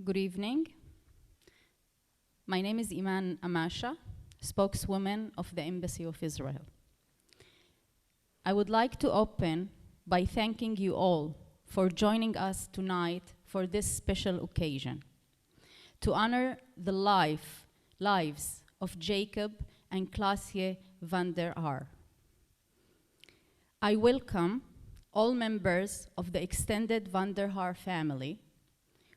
Good evening. My name is Iman Amasha, spokeswoman of the Embassy of Israel. I would like to open by thanking you all for joining us tonight for this special occasion, to honor the lives of Jacob and Klaasje van der Haar. I welcome all members of the extended van der Haar family.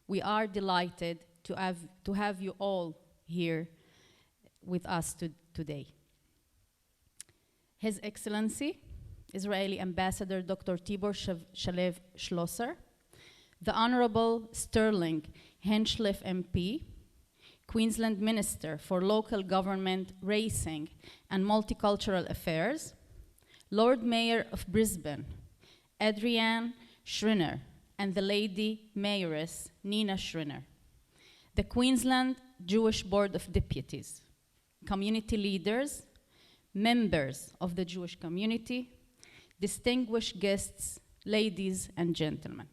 We are delighted to have you all here with us today. His Excellency, Israeli Ambassador Dr. Tibor Shalev Schlosser, the Honorable Sterling Henschliff MP, Queensland Minister for Local Government, Racing and Multicultural Affairs, Lord Mayor of Brisbane, Adrienne Schrinner, and the Lady Mayoress, Nina Schrinner, the Queensland Jewish Board of Deputies, community leaders, members of the Jewish community, distinguished guests, ladies and gentlemen.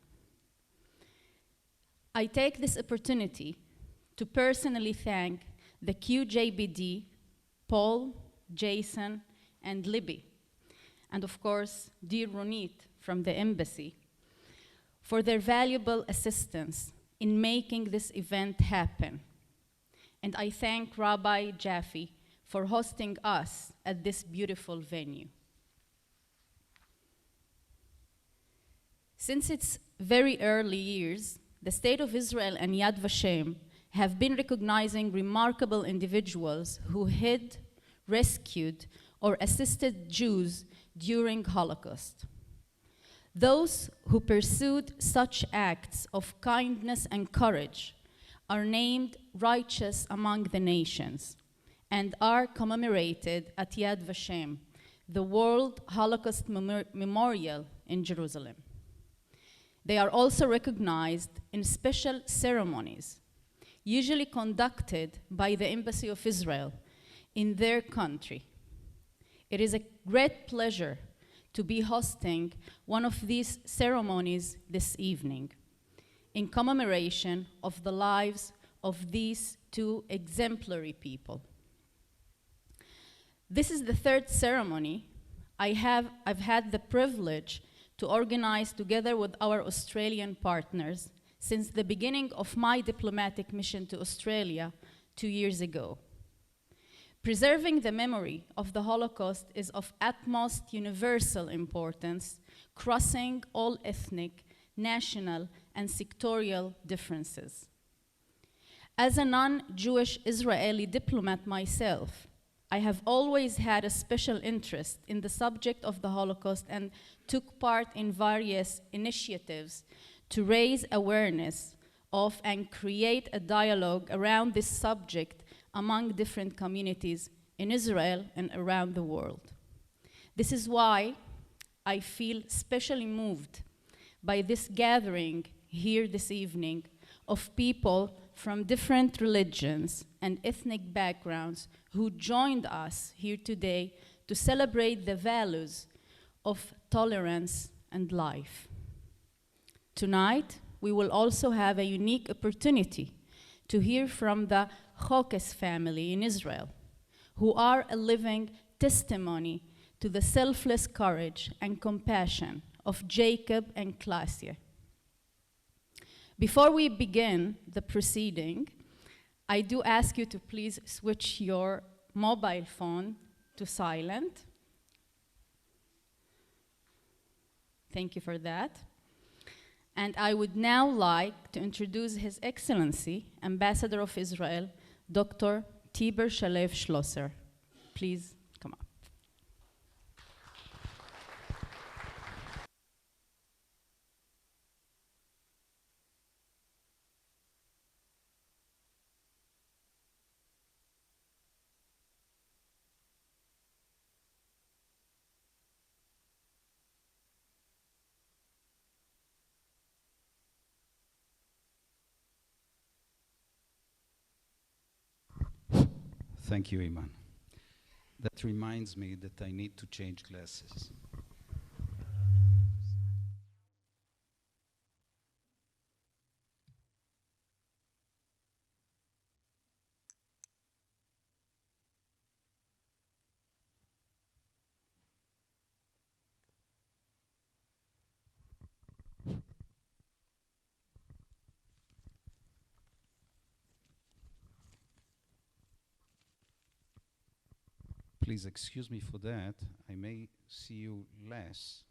I take this opportunity to personally thank the QJBD, Paul, Jason, and Libby, and of course, dear Ronit from the Embassy, for their valuable assistance in making this event happen. And I thank Rabbi Jaffe for hosting us at this beautiful venue. Since its very early years, the State of Israel and Yad Vashem have been recognizing remarkable individuals who hid, rescued, or assisted Jews during Holocaust. Those who pursued such acts of kindness and courage are named righteous among the nations and are commemorated at Yad Vashem, the World Holocaust Memorial in Jerusalem. They are also recognized in special ceremonies, usually conducted by the Embassy of Israel in their country. It is a great pleasure to be hosting one of these ceremonies this evening in commemoration of the lives of these two exemplary people. This is the third ceremony I've had the privilege to organize together with our Australian partners since the beginning of my diplomatic mission to Australia 2 years ago. Preserving the memory of the Holocaust is of utmost universal importance, crossing all ethnic, national, and sectorial differences. As a non-Jewish Israeli diplomat myself, I have always had a special interest in the subject of the Holocaust and took part in various initiatives to raise awareness of and create a dialogue around this subject among different communities in Israel and around the world. This is why I feel especially moved by this gathering here this evening of people from different religions and ethnic backgrounds who joined us here today to celebrate the values of tolerance and life. Tonight, we will also have a unique opportunity to hear from the Holocaust family in Israel, who are a living testimony to the selfless courage and compassion of Jacob and Klaasje. Before we begin the proceeding, I do ask you to please switch your mobile phone to silent. Thank you for that. And I would now like to introduce His Excellency, Ambassador of Israel, Dr. Tibor Shalev Schlosser. Please come up. Thank you, Iman. That reminds me that I need to change glasses. please excuse me for that. I may see you less,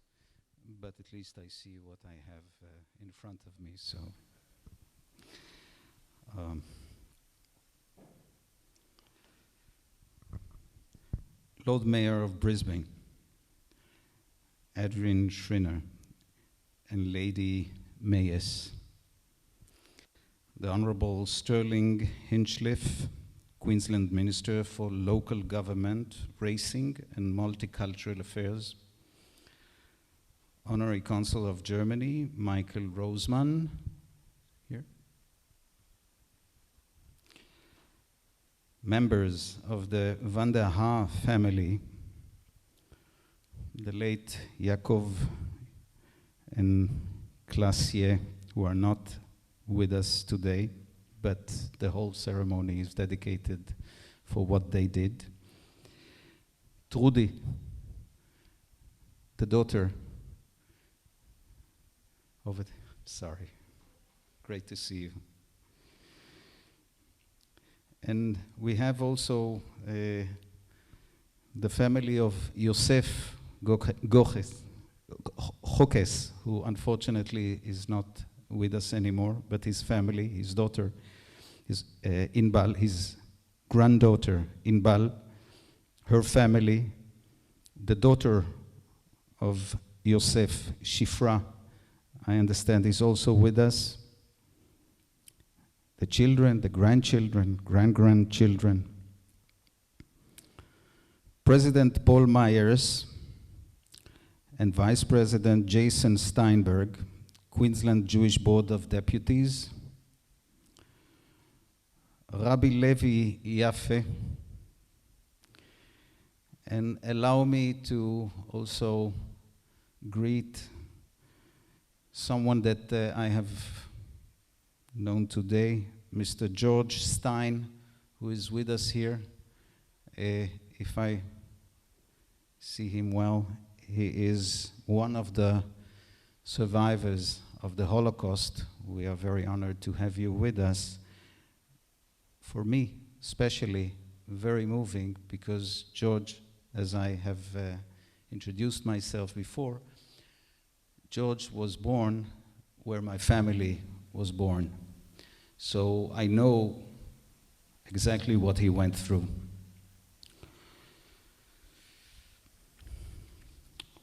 but at least I see what I have in front of me. So, Lord Mayor of Brisbane, Adrian Schrinner, and Lady Mayes, the Honourable Sterling Hinchliffe, Queensland Minister for Local Government, Racing and Multicultural Affairs, Honorary Consul of Germany, Michael Rosemann, here. Members of the van der Haar family, the late Jacob and Klaasje, who are not with us today, but the whole ceremony is dedicated for what they did. Trudy, the daughter of it, sorry, great to see you. And we have also the family of Yosef Chokes, who unfortunately is not with us anymore, but his family, his daughter, his Inbal, his granddaughter Inbal, her family, the daughter of Yosef, Shifra, I understand is also with us, the children, the grandchildren, grand-grandchildren, President Paul Myers and Vice President Jason Steinberg, Queensland Jewish Board of Deputies, Rabbi Levi Yaffe, and allow me to also greet someone that I have known today, Mr. George Stein, who is with us here. If I see him well, he is one of the survivors of the Holocaust. We are very honored to have you with us. For me, especially, very moving, because George, as I have introduced myself before, George was born where my family was born. So I know exactly what he went through.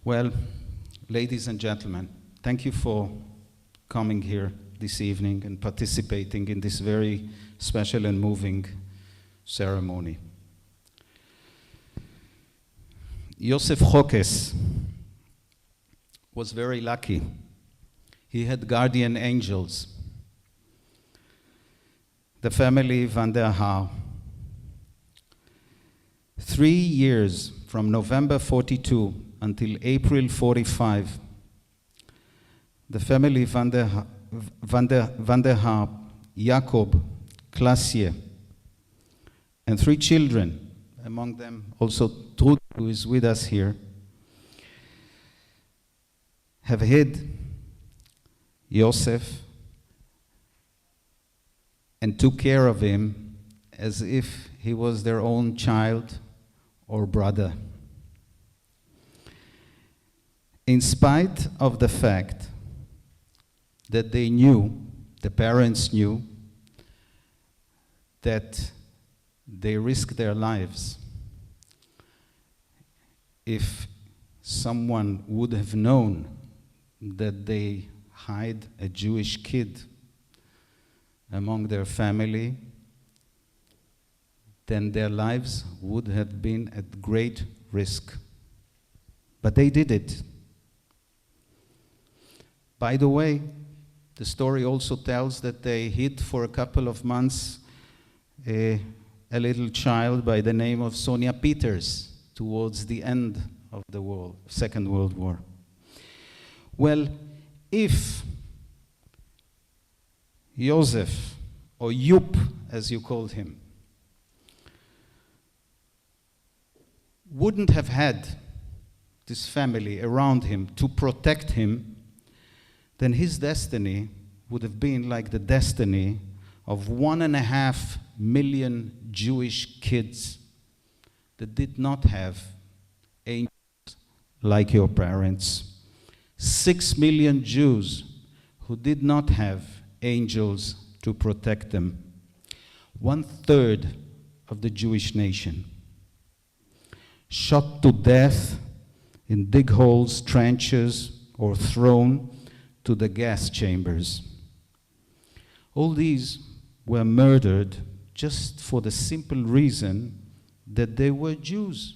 Well, ladies and gentlemen, thank you for coming here this evening and participating in this very special and moving ceremony. Yosef Chokes was very lucky. He had guardian angels. The family van der Haar. 3 years from November 42 until April 45, the family van der Haar, Jacob, Klaasje, and 3 children, among them also Trudy, who is with us here, have hid Yosef and took care of him as if he was their own child or brother. In spite of the fact that they knew, the parents knew, that they risked their lives if someone would have known that they hide a Jewish kid among their family, then their lives would have been at great risk. But they did it. By the way, the story also tells that they hid for a couple of months a little child by the name of Sonia Peters towards the end of the Second World War. Well, if Joseph, or Yup, as you called him, wouldn't have had this family around him to protect him, then his destiny would have been like the destiny of 1.5 million Jewish kids that did not have angels like your parents. 6 million Jews who did not have angels to protect them. 1/3 of the Jewish nation. Shot to death in dig holes, trenches, or thrown to the gas chambers. All these were murdered just for the simple reason that they were Jews.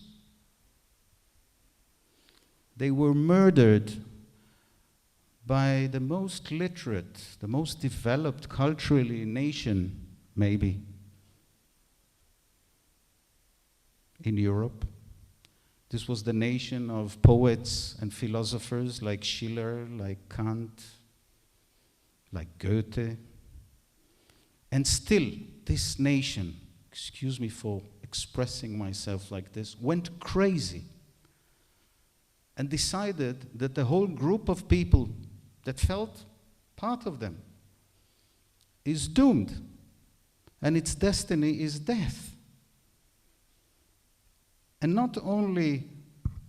They were murdered by the most literate, the most developed culturally nation, maybe, in Europe. This was the nation of poets and philosophers like Schiller, like Kant, like Goethe. And still, this nation, excuse me for expressing myself like this, went crazy and decided that the whole group of people that felt part of them is doomed, and its destiny is death. And not only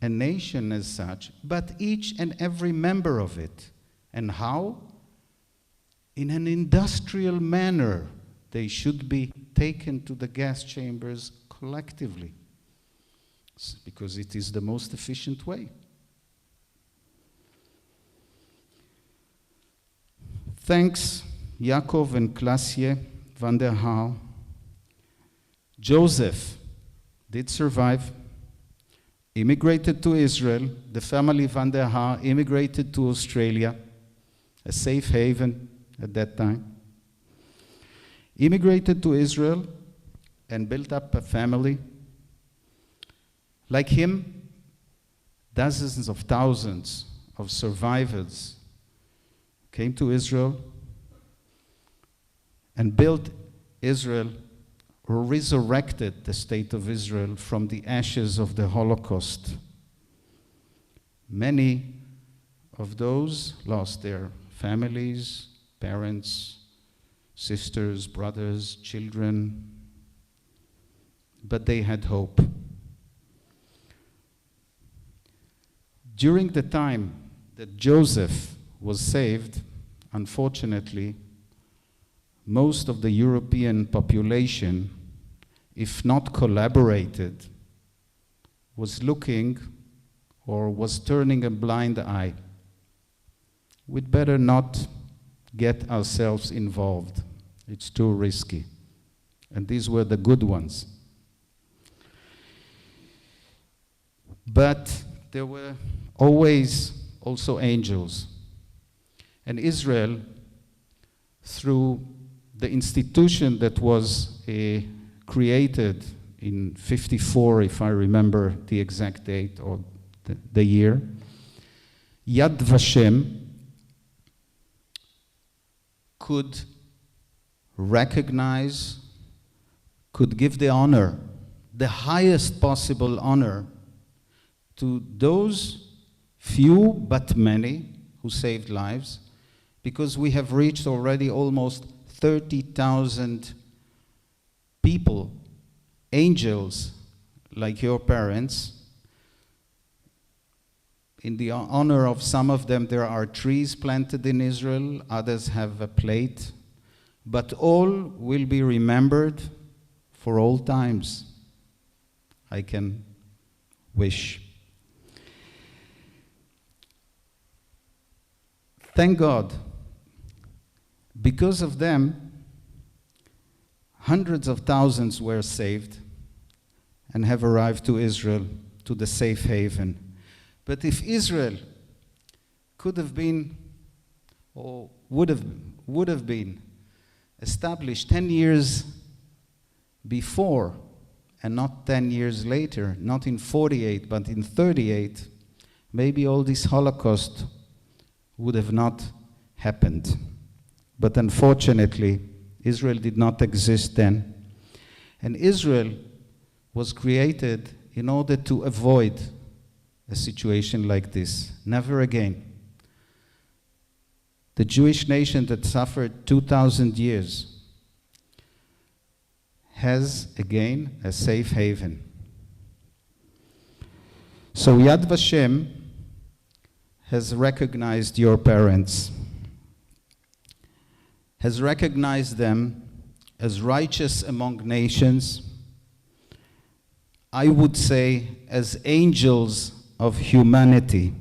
a nation as such, but each and every member of it. And how? In an industrial manner, they should be taken to the gas chambers collectively, because it is the most efficient way. Thanks, Jacob and Klaasje van der Haar. Joseph did survive, immigrated to Israel. The family van der Haar immigrated to Australia, a safe haven at that time. Immigrated to Israel and built up a family. Like him, dozens of thousands of survivors came to Israel and built Israel, or resurrected the state of Israel from the ashes of the Holocaust. Many of those lost their families, parents, sisters, brothers, children, but they had hope. During the time that Joseph was saved, unfortunately, most of the European population, if not collaborated, was looking or was turning a blind eye. We'd better not get ourselves involved. It's too risky. And these were the good ones. But there were always also angels. And Israel, through the institution that was created in 54, if I remember the exact date or the year, Yad Vashem could recognize, could give the honor, the highest possible honor, to those few but many who saved lives, because we have reached already almost 30,000 people, angels like your parents. In the honor of some of them, there are trees planted in Israel, others have a plate, but all will be remembered for all times, I can wish. Thank God, because of them, hundreds of thousands were saved and have arrived to Israel, to the safe haven. But if Israel could have been, or would have been, established 10 years before, and not 10 years later, not in 48, but in 38, maybe all this Holocaust would have not happened. But unfortunately, Israel did not exist then. And Israel was created in order to avoid a situation like this. Never again. The Jewish nation that suffered 2,000 years has again a safe haven. So Yad Vashem has recognized your parents, has recognized them as righteous among nations, I would say as angels of humanity.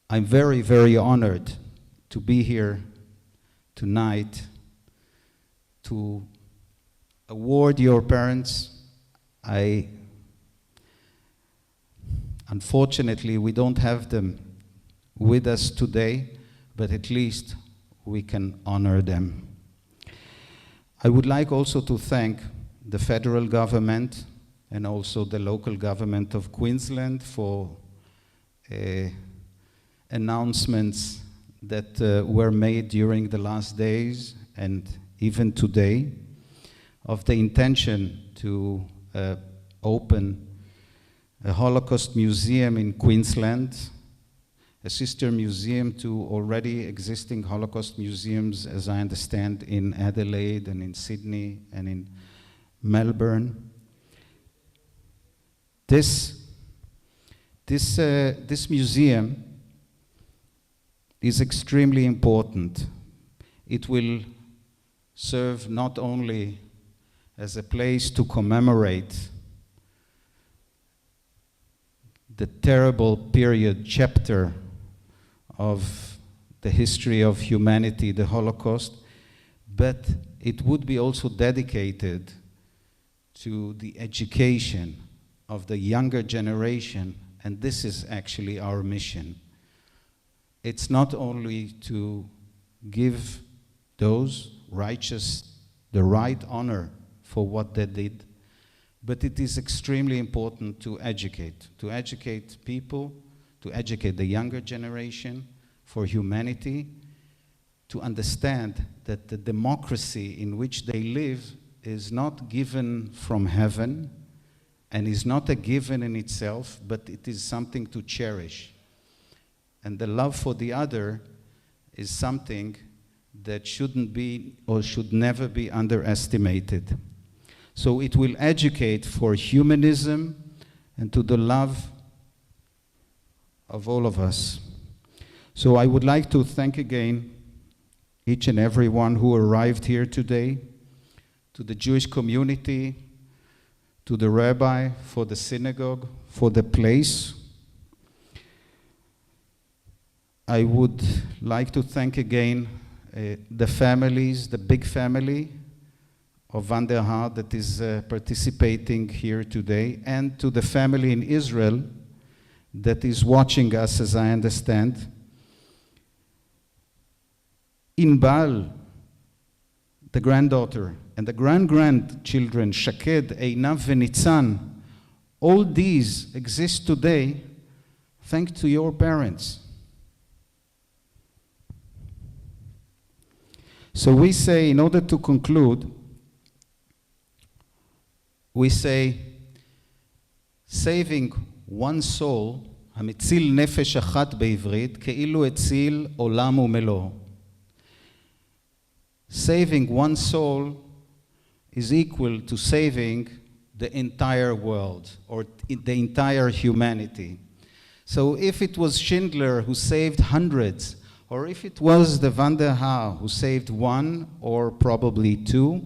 I'm very, very honored to be here tonight to award your parents. Unfortunately, we don't have them with us today, but at least we can honor them. I would like also to thank the federal government and also the local government of Queensland for announcements that were made during the last days and even today of the intention to open a Holocaust museum in Queensland, a sister museum to already existing Holocaust museums, as I understand, in Adelaide and in Sydney and in Melbourne. This museum is extremely important. It will serve not only as a place to commemorate the terrible chapter of the history of humanity, the Holocaust, but it would be also dedicated to the education of the younger generation, and this is actually our mission. It's not only to give those righteous the right honor for what they did, but it is extremely important to educate people, to educate the younger generation for humanity, to understand that the democracy in which they live is not given from heaven and is not a given in itself, but it is something to cherish. And the love for the other is something that shouldn't be or should never be underestimated. So it will educate for humanism and to the love of all of us. So I would like to thank again each and every one who arrived here today, to the Jewish community, to the rabbi, for the synagogue, for the place. I would like to thank again the families, the big family of Van der Haar that is participating here today, and to the family in Israel that is watching us, as I understand. Inbal, the granddaughter, and the grand-grandchildren, Shaked, Einav, and Nitzan, all these exist today thanks to your parents. So we say, in order to conclude, we say, saving one soul, המציל נפש אחת בעברית, כאילו הציל עולם ומלואו. Saving one soul is equal to saving the entire world, or the entire humanity. So if it was Schindler who saved hundreds, or if it was the Van der Haar who saved one or probably two,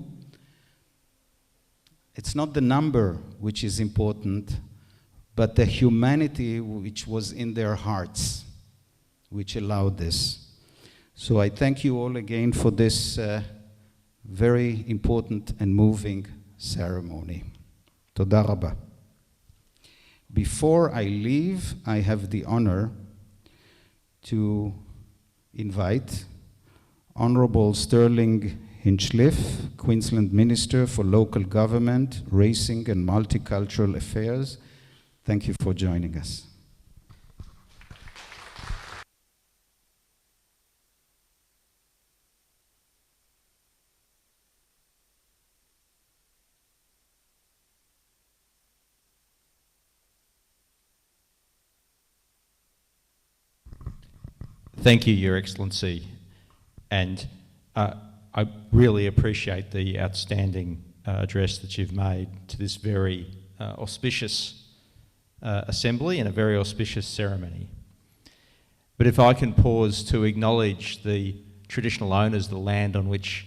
it's not the number which is important, but the humanity which was in their hearts, which allowed this. So I thank you all again for this very important and moving ceremony. Toda Rabba. Before I leave, I have the honor to invite Honorable Sterling Hinchliffe, Queensland Minister for Local Government, Racing and Multicultural Affairs. Thank you for joining us. Thank you, Your Excellency, and I really appreciate the outstanding address that you've made to this very auspicious assembly and a very auspicious ceremony. But if I can pause to acknowledge the traditional owners of the land on which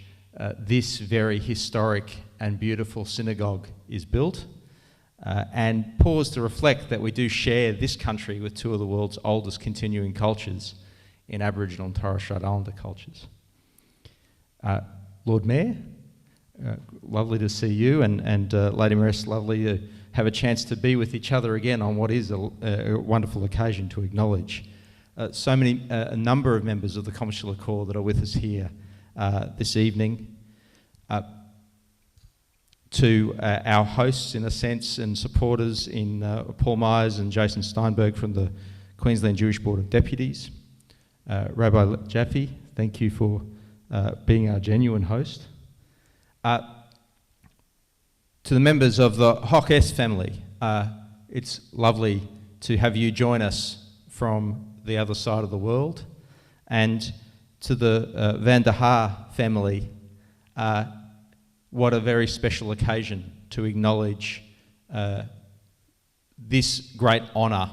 this very historic and beautiful synagogue is built, and pause to reflect that we do share this country with two of the world's oldest continuing cultures in Aboriginal and Torres Strait Islander cultures. Lord Mayor, lovely to see you, and Lady Mayoress, lovely to have a chance to be with each other again on what is a wonderful occasion to acknowledge a number of members of the Consular Corps that are with us here this evening. To our hosts, in a sense, and supporters in Paul Myers and Jason Steinberg from the Queensland Jewish Board of Deputies. Rabbi Jaffe, thank you for being our genuine host. To the members of the Hoc S family, it's lovely to have you join us from the other side of the world. And to the Van der Haar family, what a very special occasion to acknowledge this great honour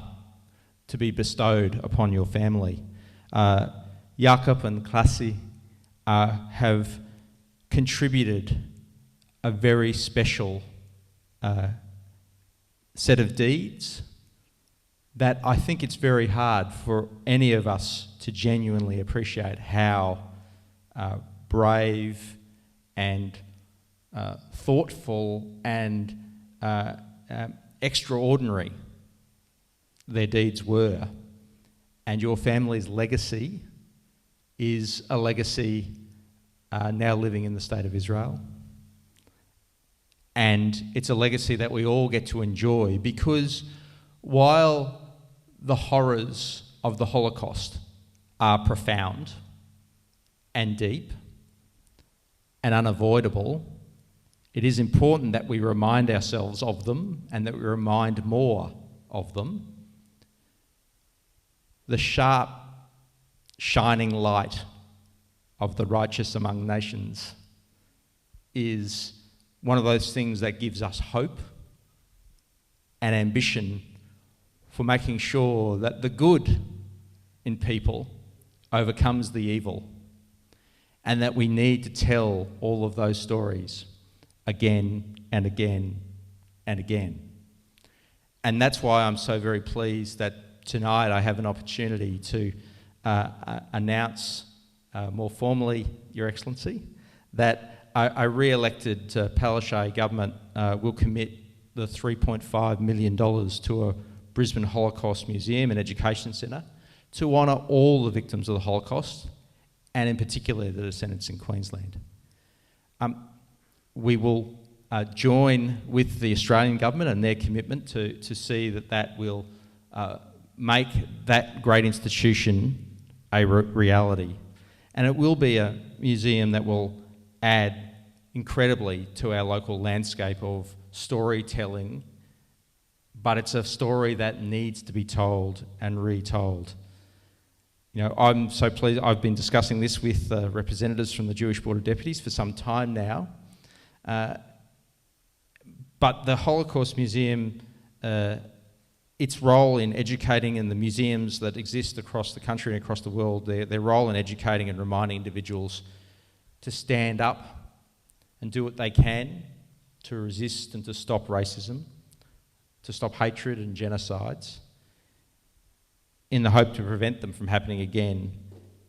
to be bestowed upon your family. Jacob and Klaasje have contributed a very special set of deeds that I think it's very hard for any of us to genuinely appreciate how brave and thoughtful and extraordinary their deeds were. And your family's legacy is a legacy now living in the state of Israel. And it's a legacy that we all get to enjoy, because while the horrors of the Holocaust are profound and deep and unavoidable, it is important that we remind ourselves of them, and that we remind more of them. The sharp, shining light of the righteous among nations is one of those things that gives us hope and ambition for making sure that the good in people overcomes the evil, and that we need to tell all of those stories again and again and again. And that's why I'm so very pleased that tonight I have an opportunity to announce more formally, Your Excellency, that a re-elected Palaszczuk government will commit the $3.5 million to a Brisbane Holocaust Museum and Education Centre to honour all the victims of the Holocaust, and in particular the descendants in Queensland. We will join with the Australian government and their commitment to see that will make that great institution a reality. And it will be a museum that will add incredibly to our local landscape of storytelling, but it's a story that needs to be told and retold. You know, I'm so pleased. I've been discussing this with representatives from the Jewish Board of Deputies for some time now. But the Holocaust Museum, its role in educating, and the museums that exist across the country and across the world, their role in educating and reminding individuals to stand up and do what they can to resist and to stop racism, to stop hatred and genocides, in the hope to prevent them from happening again,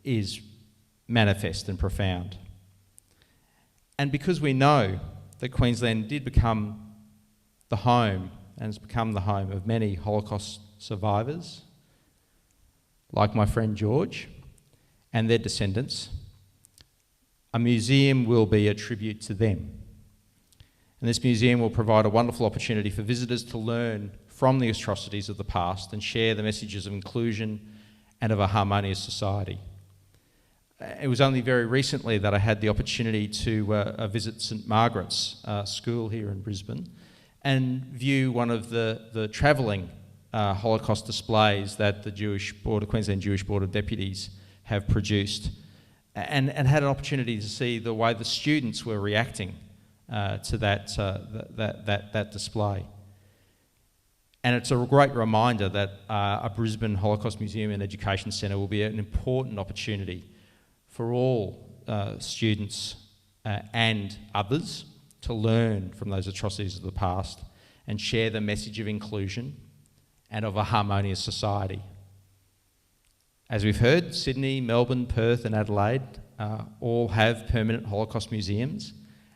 is manifest and profound. And because we know that Queensland did become the home, and has become the home of many Holocaust survivors, like my friend George and their descendants, a museum will be a tribute to them. And this museum will provide a wonderful opportunity for visitors to learn from the atrocities of the past and share the messages of inclusion and of a harmonious society. It was only very recently that I had the opportunity to visit St Margaret's school here in Brisbane and view one of the travelling Holocaust displays that the Queensland Jewish Board of Deputies have produced, and had an opportunity to see the way the students were reacting to that display. And it's a great reminder that a Brisbane Holocaust Museum and Education Centre will be an important opportunity for all students and others to learn from those atrocities of the past and share the message of inclusion and of a harmonious society. As we've heard, Sydney, Melbourne, Perth and Adelaide all have permanent Holocaust museums,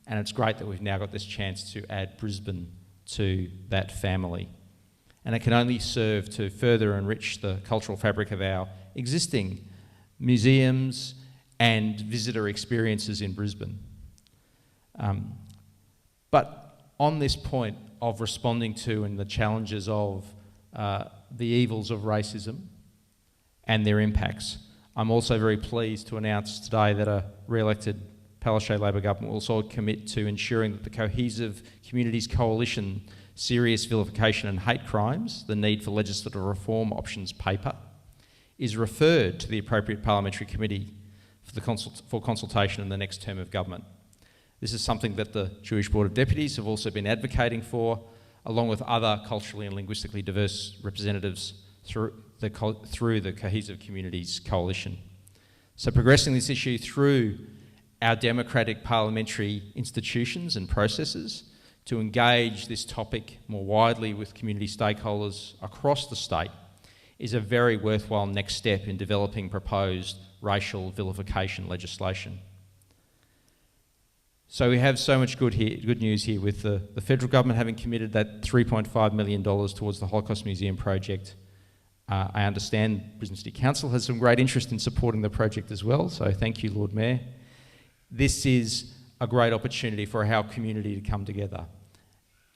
and it's great that we've now got this chance to add Brisbane to that family. And it can only serve to further enrich the cultural fabric of our existing museums and visitor experiences in Brisbane. But on this point of responding to and the challenges of the evils of racism and their impacts, I'm also very pleased to announce today that a re-elected Palaszczuk Labor government will also commit to ensuring that the Cohesive Communities Coalition Serious Vilification and Hate Crimes, the Need for Legislative Reform Options paper, is referred to the appropriate parliamentary committee for consultation in the next term of government. This is something that the Jewish Board of Deputies have also been advocating for, along with other culturally and linguistically diverse representatives through the Cohesive Communities Coalition. So progressing this issue through our democratic parliamentary institutions and processes to engage this topic more widely with community stakeholders across the state is a very worthwhile next step in developing proposed racial vilification legislation. So we have so much good news here with the federal government having committed that $3.5 million towards the Holocaust Museum project. I understand Brisbane City Council has some great interest in supporting the project as well, so thank you, Lord Mayor. This is a great opportunity for our community to come together.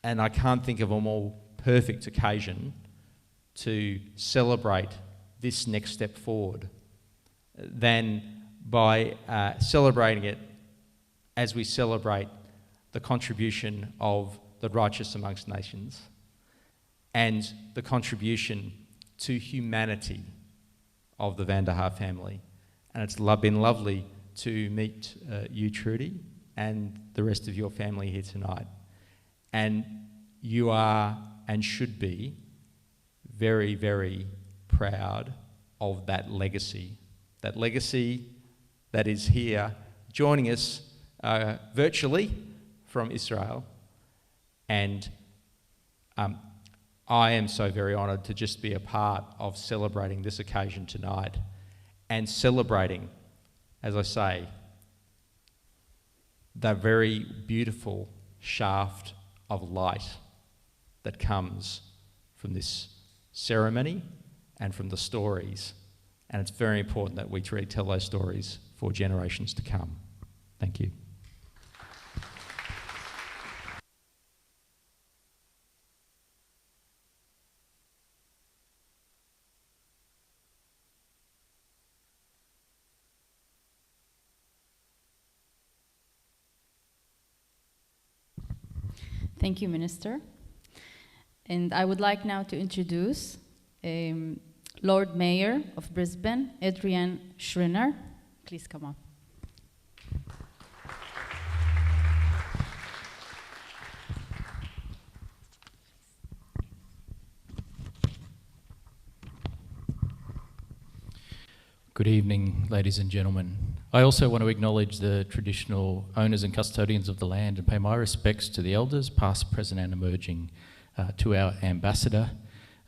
And I can't think of a more perfect occasion to celebrate this next step forward than by celebrating it as we celebrate the contribution of the righteous amongst nations and the contribution to humanity of the Van der Haar family. And it's been lovely to meet you, Trudy, and the rest of your family here tonight. And you are and should be very, very proud of that legacy that is here joining us virtually from Israel. And I am so very honoured to just be a part of celebrating this occasion tonight and celebrating, as I say, the very beautiful shaft of light that comes from this ceremony and from the stories. And it's very important that we really tell those stories for generations to come. Thank you. Thank you, Minister. And I would like now to introduce Lord Mayor of Brisbane, Adrian Schreiner. Please come up. Good evening, ladies and gentlemen. I also want to acknowledge the traditional owners and custodians of the land and pay my respects to the elders, past, present and emerging, to our ambassador.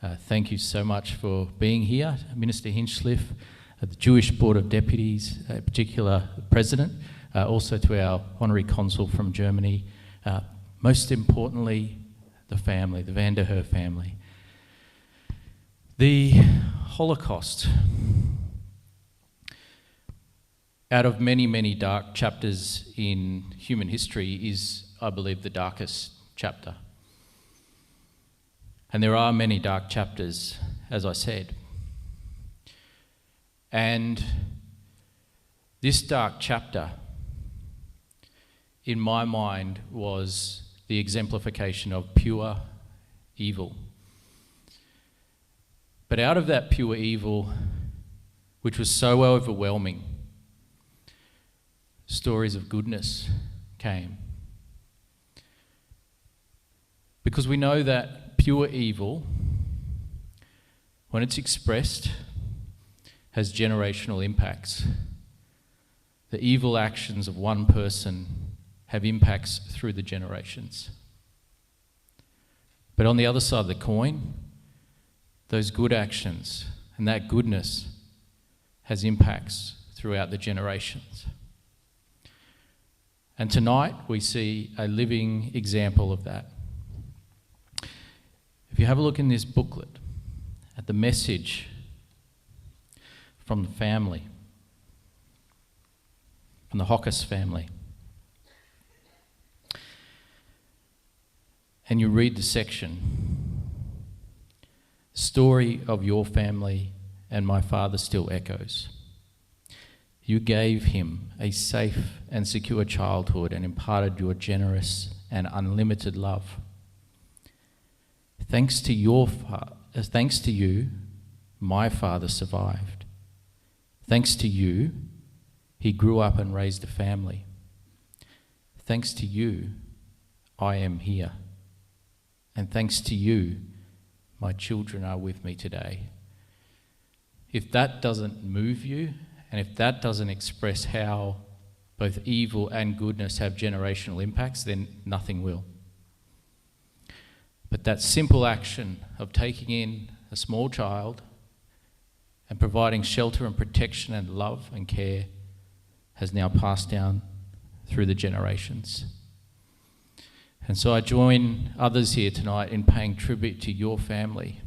Thank you so much for being here, Minister Hinchcliffe, the Jewish Board of Deputies, in particular the President, also to our honorary consul from Germany, most importantly, the family, the Van der Haar family. The Holocaust, out of many, many dark chapters in human history, is, I believe, the darkest chapter. And there are many dark chapters, as I said. And this dark chapter, in my mind, was the exemplification of pure evil. But out of that pure evil, which was so overwhelming, stories of goodness came. Because we know that pure evil when it's expressed, has generational impacts. The evil actions of one person have impacts through the generations. But on the other side of the coin, those good actions and that goodness has impacts throughout the generations. And tonight we see a living example of that. If you have a look in this booklet at the message from the family, from the Holocaust family, and you read the section, the story of your family and my father still echoes. You gave him a safe and secure childhood and imparted your generous and unlimited love. Thanks to you, my father survived. Thanks to you, he grew up and raised a family. Thanks to you, I am here. And thanks to you, my children are with me today. If that doesn't move you, and if that doesn't express how both evil and goodness have generational impacts, then nothing will. But that simple action of taking in a small child and providing shelter and protection and love and care has now passed down through the generations. And so I join others here tonight in paying tribute to your family.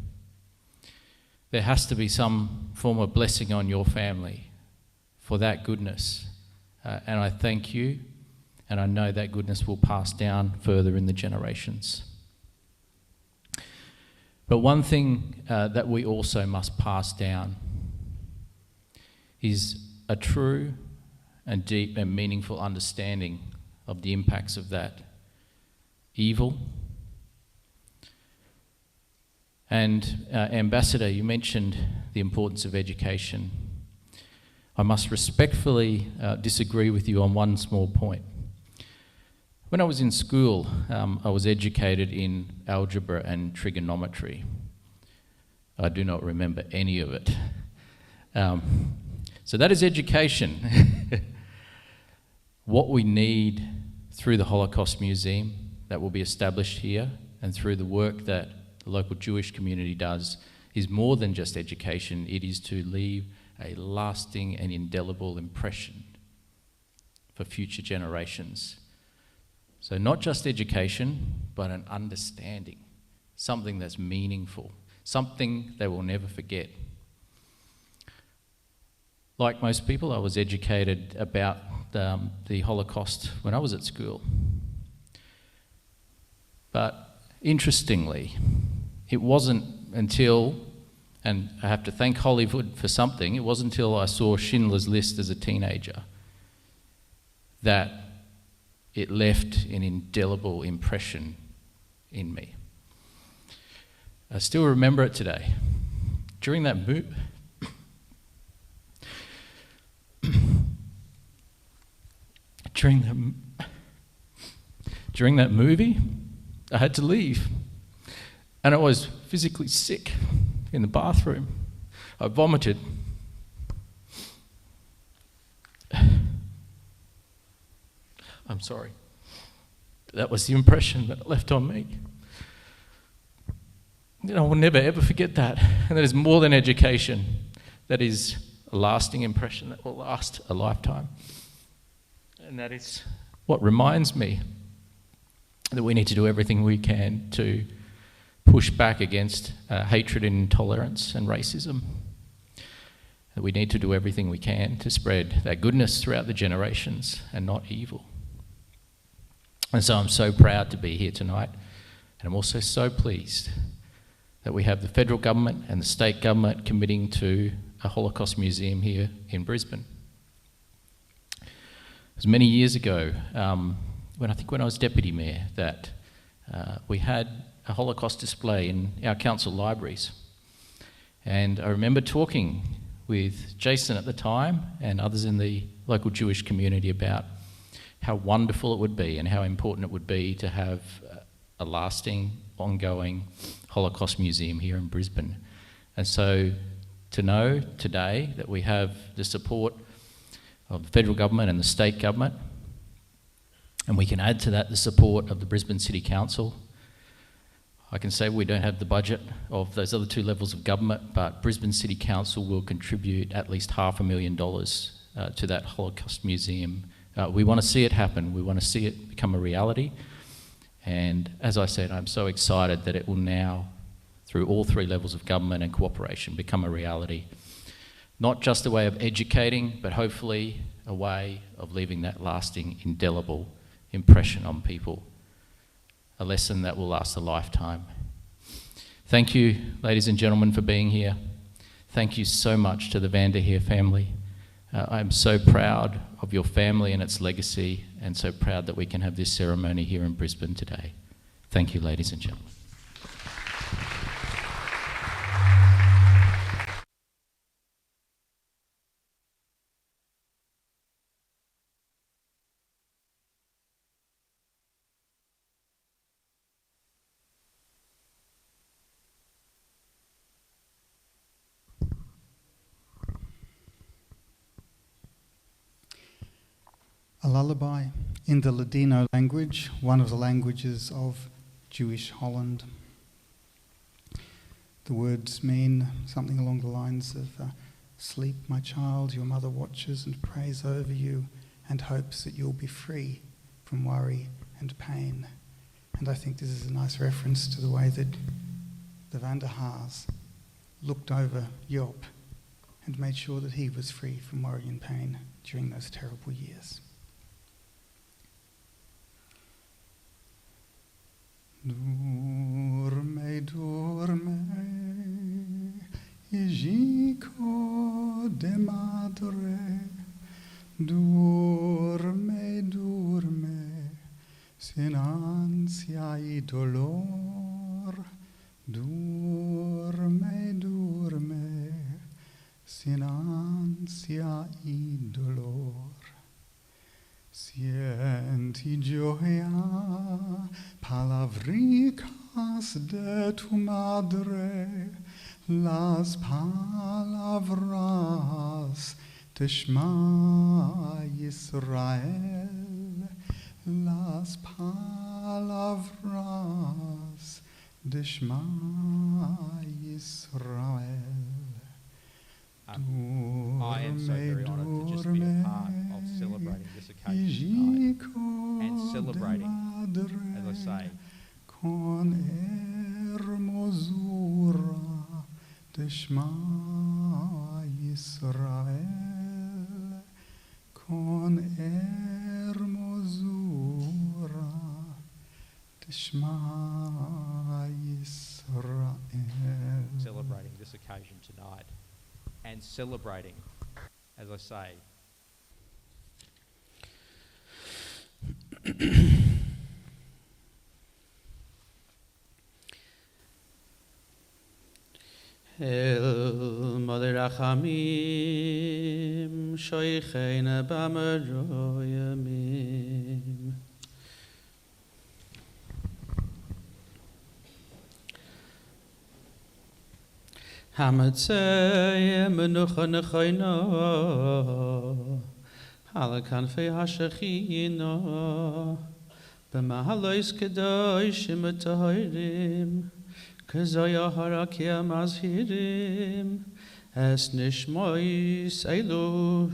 There has to be some form of blessing on your family for that goodness. And I thank you, and I know that goodness will pass down further in the generations. But one thing that we also must pass down is a true and deep and meaningful understanding of the impacts of that evil. And Ambassador, you mentioned the importance of education. I must respectfully disagree with you on one small point. When I was in school, I was educated in algebra and trigonometry. I do not remember any of it. So that is education. What we need through the Holocaust Museum that will be established here and through the work that the local Jewish community does is more than just education. It is to leave a lasting and indelible impression for future generations. So not just education, but an understanding, something that's meaningful, something they will never forget. Like most people, I was educated about the Holocaust when I was at school. But interestingly, it wasn't until, and I have to thank Hollywood for something, it wasn't until I saw Schindler's List as a teenager that it left an indelible impression in me. I still remember it today. During that movie, I had to leave, and I was physically sick in the bathroom. I vomited. I'm sorry. That was the impression that it left on me. I will never ever forget that. And that is more than education. That is a lasting impression that will last a lifetime. And that is what reminds me that we need to do everything we can to push back against hatred and intolerance and racism. That we need to do everything we can to spread that goodness throughout the generations and not evil. And so I'm so proud to be here tonight, and I'm also so pleased that we have the federal government and the state government committing to a Holocaust Museum here in Brisbane. It was many years ago, when I was Deputy Mayor, that we had a Holocaust display in our council libraries. And I remember talking with Jason at the time and others in the local Jewish community about how wonderful it would be and how important it would be to have a lasting, ongoing Holocaust Museum here in Brisbane. And so to know today that we have the support of the federal government and the state government, and we can add to that the support of the Brisbane City Council. I can say we don't have the budget of those other two levels of government, but Brisbane City Council will contribute at least $500,000 to that Holocaust Museum. We want to see it happen. We want to see it become a reality. And as I said, I'm so excited that it will now, through all three levels of government and cooperation, become a reality. Not just a way of educating, but hopefully a way of leaving that lasting, indelible impression on people. A lesson that will last a lifetime. Thank you, ladies and gentlemen, for being here. Thank you so much to the Vanderheer family. I'm so proud of your family and its legacy, and so proud that we can have this ceremony here in Brisbane today. Thank you, ladies and gentlemen. A lullaby in the Ladino language, one of the languages of Jewish Holland. The words mean something along the lines of, sleep, my child, your mother watches and prays over you and hopes that you'll be free from worry and pain. And I think this is a nice reference to the way that the Van der Haars looked over Job and made sure that he was free from worry and pain during those terrible years. Dorme, dorme, Hijico de madre. Dorme, dorme, sin ansia y dolor. Dorme, dorme, sin ansia y dolor. Sienti gioia, palavricas de tu madre, las palabras de Shema Yisrael, las palabras de Shema Yisrael. I am so very honoured to just be a part of celebrating this occasion tonight and celebrating, as I say, con hermosura de Shema Yisrael, con hermosura de Shema Yisrael. Celebrating this occasion tonight. And celebrating, as I say, El Maderachamim Shoicheina Bamaroyamim. Hamatzei menucha nechoino ala kanfei hashachino b'mahalois kedoshim etohirim kazoya harakia mazhirim es nishmois elu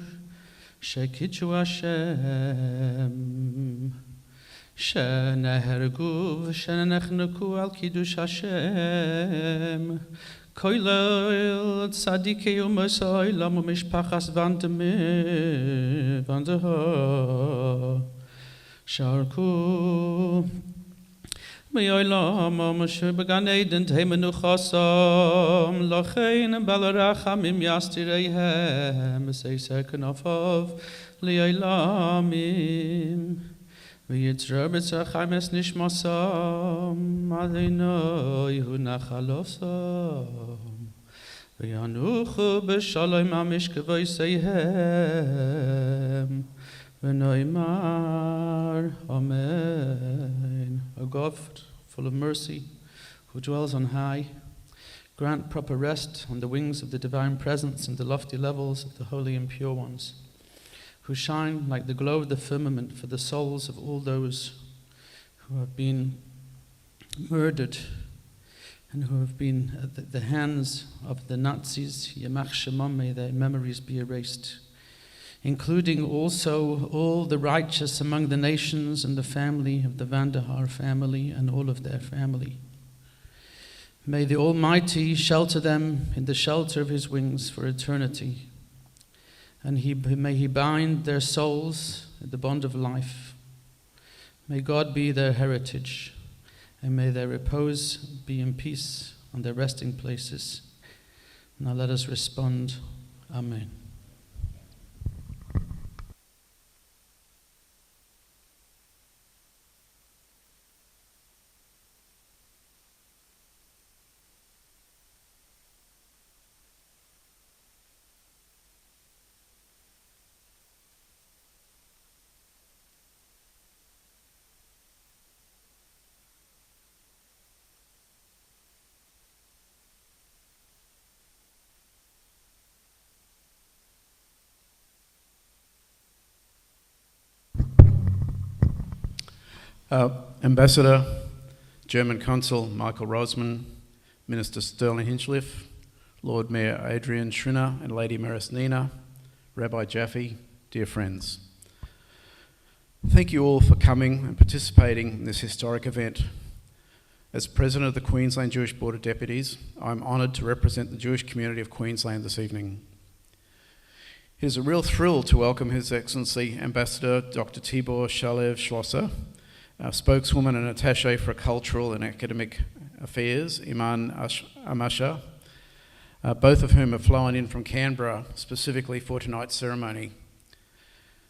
shekichu Hashem shenehergu v'shenechnuku al kiddush Hashem Koilel tzadikei u'masai lamu mishpachas vandeha sharku me'olam ha'masher b'gan eden tei menuchasam lachein balarachamim yastireihem b'seiser kanafav li'olamim v'yitzra b'tzachayim es nishmasam Adonai hu nachalosam v'yanuchu b'shalom ha'mishkavoiseihem v'noimar Amen. O God, full of mercy, who dwells on high, grant proper rest on the wings of the divine presence in the lofty levels of the holy and pure ones, who shine like the glow of the firmament for the souls of all those who have been murdered and who have been at the hands of the Nazis. Yamach Shemam, may their memories be erased, including also all the righteous among the nations and the family of the Haar family and all of their family. May the Almighty shelter them in the shelter of His wings for eternity, and may He bind their souls in the bond of life. May God be their heritage, and may their repose be in peace on their resting places. Now let us respond, Amen. Ambassador, German Consul Michael Rosman, Minister Sterling Hinchliffe, Lord Mayor Adrian Schrinner and Lady Maris Nina, Rabbi Jaffe, dear friends. Thank you all for coming and participating in this historic event. As President of the Queensland Jewish Board of Deputies, I'm honoured to represent the Jewish community of Queensland this evening. It is a real thrill to welcome His Excellency Ambassador Dr. Tibor Shalev Schlosser, our spokeswoman and attaché for cultural and academic affairs, Iman Amasha, both of whom have flown in from Canberra specifically for tonight's ceremony.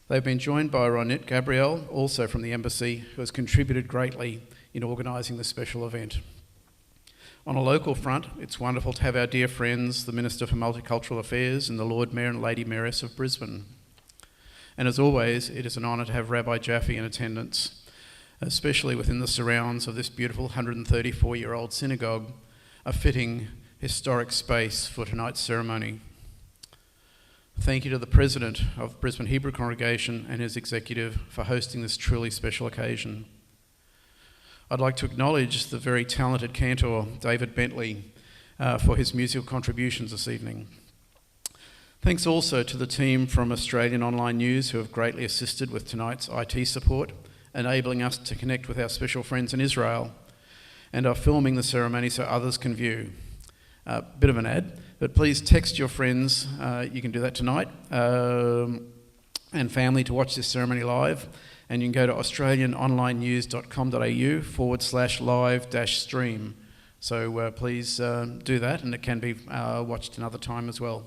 They've been joined by Ronit Gabriel, also from the Embassy, who has contributed greatly in organising this special event. On a local front, it's wonderful to have our dear friends, the Minister for Multicultural Affairs and the Lord Mayor and Lady Mayoress of Brisbane. And as always, it is an honour to have Rabbi Jaffe in attendance, especially within the surrounds of this beautiful 134-year-old synagogue, a fitting historic space for tonight's ceremony. Thank you to the President of Brisbane Hebrew Congregation and his executive for hosting this truly special occasion. I'd like to acknowledge the very talented cantor, David Bentley, for his musical contributions this evening. Thanks also to the team from Australian Online News who have greatly assisted with tonight's IT support, enabling us to connect with our special friends in Israel, and are filming the ceremony so others can view. Bit of an ad, but please text your friends, you can do that tonight, and family to watch this ceremony live, and you can go to australianonlinenews.com.au/live-stream. So please do that, and it can be watched another time as well.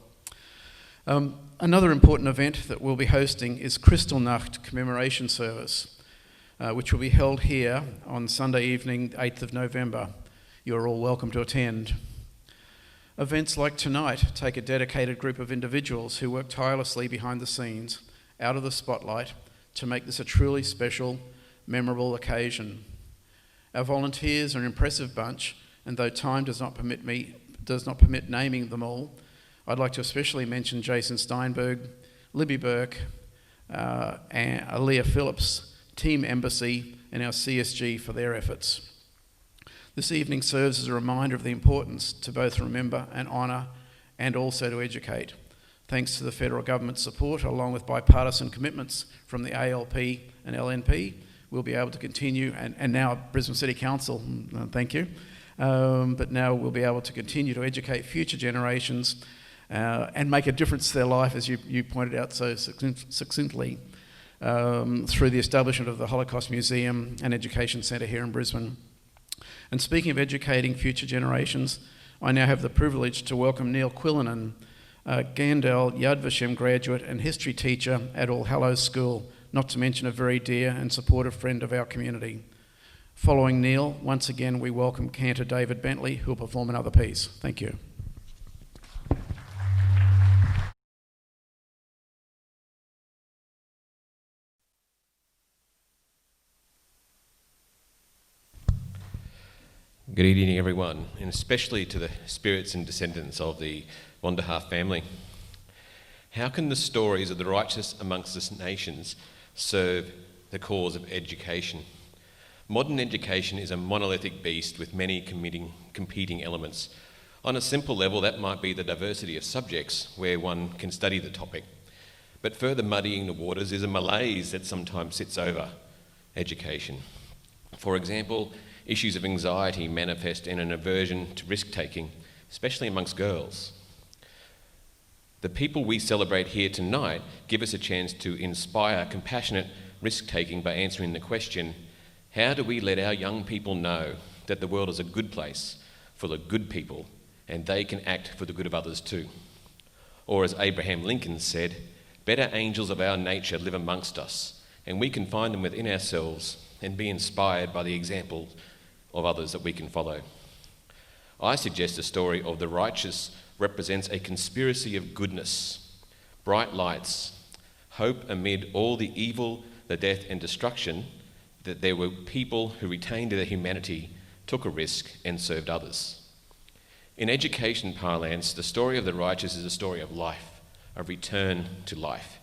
Another important event that we'll be hosting is Kristallnacht Commemoration Service, which will be held here on Sunday evening, 8th of November. You're all welcome to attend. Events like tonight take a dedicated group of individuals who work tirelessly behind the scenes, out of the spotlight, to make this a truly special, memorable occasion. Our volunteers are an impressive bunch, and though time does not permit naming them all, I'd like to especially mention Jason Steinberg, Libby Burke, and Aaliyah Phillips, Team Embassy and our CSG for their efforts. This evening serves as a reminder of the importance to both remember and honour and also to educate. Thanks to the federal government's support, along with bipartisan commitments from the ALP and LNP, we'll be able to continue, and now Brisbane City Council, thank you, but now we'll be able to continue to educate future generations and make a difference to their life, as you pointed out so succinctly, through the establishment of the Holocaust Museum and Education Center here in Brisbane. And speaking of educating future generations, I now have the privilege to welcome Neil Quillinan, Gandel Yad Vashem graduate and history teacher at All Hallows School, not to mention a very dear and supportive friend of our community. Following Neil, once again we welcome cantor David Bentley, who will perform another piece. Thank you. Good evening, everyone, and especially to the spirits and descendants of the Haar family. How can the stories of the righteous amongst the nations serve the cause of education? Modern education is a monolithic beast with many competing elements. On a simple level, that might be the diversity of subjects where one can study the topic. But further muddying the waters is a malaise that sometimes sits over education. For example, issues of anxiety manifest in an aversion to risk-taking, especially amongst girls. The people we celebrate here tonight give us a chance to inspire compassionate risk-taking by answering the question, how do we let our young people know that the world is a good place full of good people and they can act for the good of others too? Or as Abraham Lincoln said, better angels of our nature live amongst us, and we can find them within ourselves and be inspired by the example of others that we can follow. I suggest the story of the righteous represents a conspiracy of goodness, bright lights, hope amid all the evil, the death and destruction, that there were people who retained their humanity, took a risk and served others. In education parlance, the story of the righteous is a story of life, of return to life,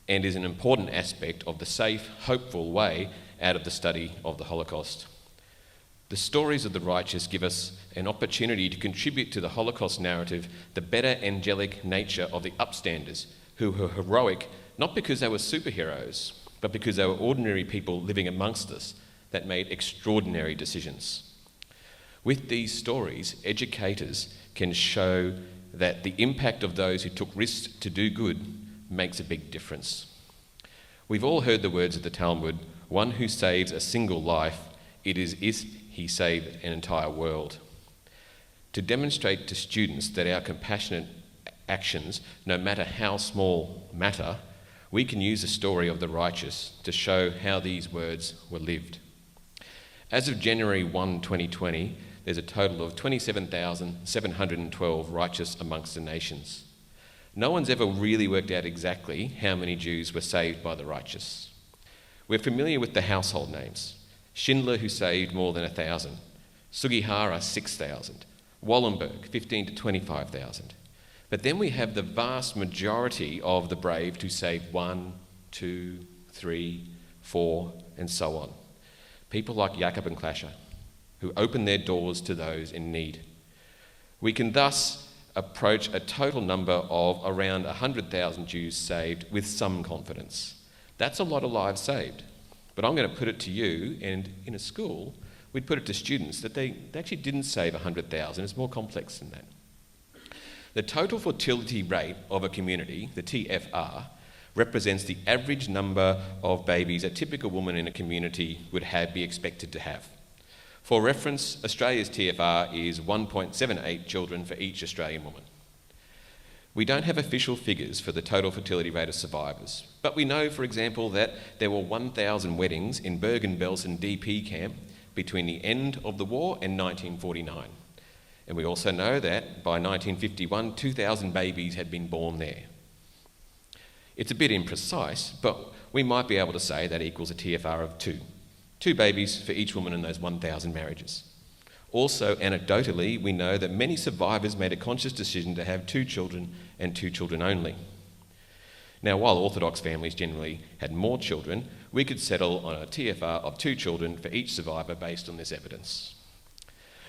and is an important aspect of the safe, hopeful way out of the study of the Holocaust. The stories of the righteous give us an opportunity to contribute to the Holocaust narrative the better angelic nature of the upstanders, who were heroic not because they were superheroes, but because they were ordinary people living amongst us that made extraordinary decisions. With these stories, educators can show that the impact of those who took risks to do good makes a big difference. We've all heard the words of the Talmud, one who saves a single life, it is he saved an entire world. To demonstrate to students that our compassionate actions, no matter how small, matter, we can use the story of the righteous to show how these words were lived. As of January 1, 2020, there's a total of 27,712 righteous amongst the nations. No one's ever really worked out exactly how many Jews were saved by the righteous. We're familiar with the household names. Schindler, who saved more than 1,000. Sugihara, 6,000. Wallenberg, 15 to 25,000. But then we have the vast majority of the brave who saved 1, 2, 3, 4, and so on. People like Jacob and Klaasje, who opened their doors to those in need. We can thus approach a total number of around 100,000 Jews saved with some confidence. That's a lot of lives saved. But I'm going to put it to you, and in a school, we'd put it to students that they actually didn't save 100,000. It's more complex than that. The total fertility rate of a community, the TFR, represents the average number of babies a typical woman in a community would be expected to have. For reference, Australia's TFR is 1.78 children for each Australian woman. We don't have official figures for the total fertility rate of survivors, but we know, for example, that there were 1,000 weddings in Bergen-Belsen DP camp between the end of the war and 1949. And we also know that by 1951, 2,000 babies had been born there. It's a bit imprecise, but we might be able to say that equals a TFR of 2. 2 babies for each woman in those 1,000 marriages. Also, anecdotally, we know that many survivors made a conscious decision to have 2 children and 2 children only. Now, while Orthodox families generally had more children, we could settle on a TFR of 2 children for each survivor based on this evidence.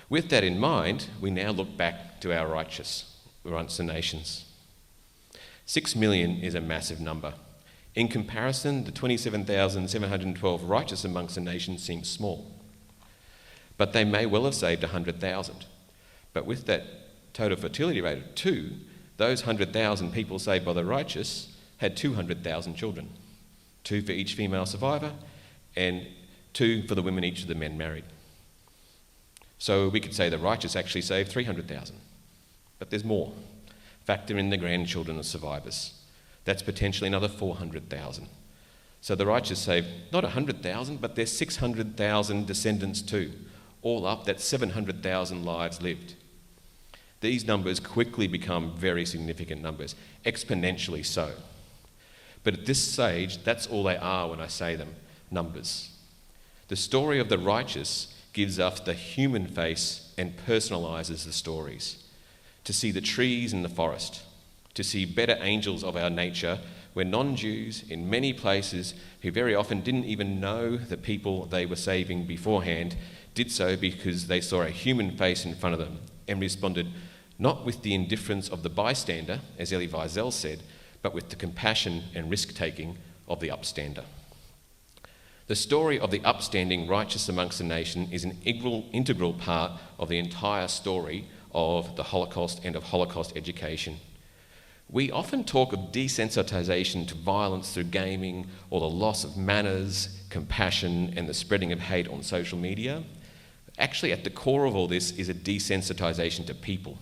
With that in mind, we now look back to our righteous amongst the nations. 6 million is a massive number. In comparison, the 27,712 righteous amongst the nations seems small. But they may well have saved 100,000. But with that total fertility rate of 2, those 100,000 people saved by the righteous had 200,000 children. 2 for each female survivor and 2 for the women each of the men married. So we could say the righteous actually saved 300,000. But there's more. Factor in the grandchildren of survivors. That's potentially another 400,000. So the righteous saved not 100,000, but there's 600,000 descendants too. All up, that's 700,000 lives lived. These numbers quickly become very significant numbers, exponentially so. But at this stage, that's all they are when I say them, numbers. The story of the righteous gives us the human face and personalises the stories. To see the trees in the forest, to see better angels of our nature, where non-Jews in many places who very often didn't even know the people they were saving beforehand did so because they saw a human face in front of them and responded not with the indifference of the bystander, as Elie Wiesel said, but with the compassion and risk-taking of the upstander. The story of the upstanding righteous amongst the nation is an integral part of the entire story of the Holocaust and of Holocaust education. We often talk of desensitization to violence through gaming or the loss of manners, compassion, and the spreading of hate on social media. Actually, at the core of all this is a desensitization to people.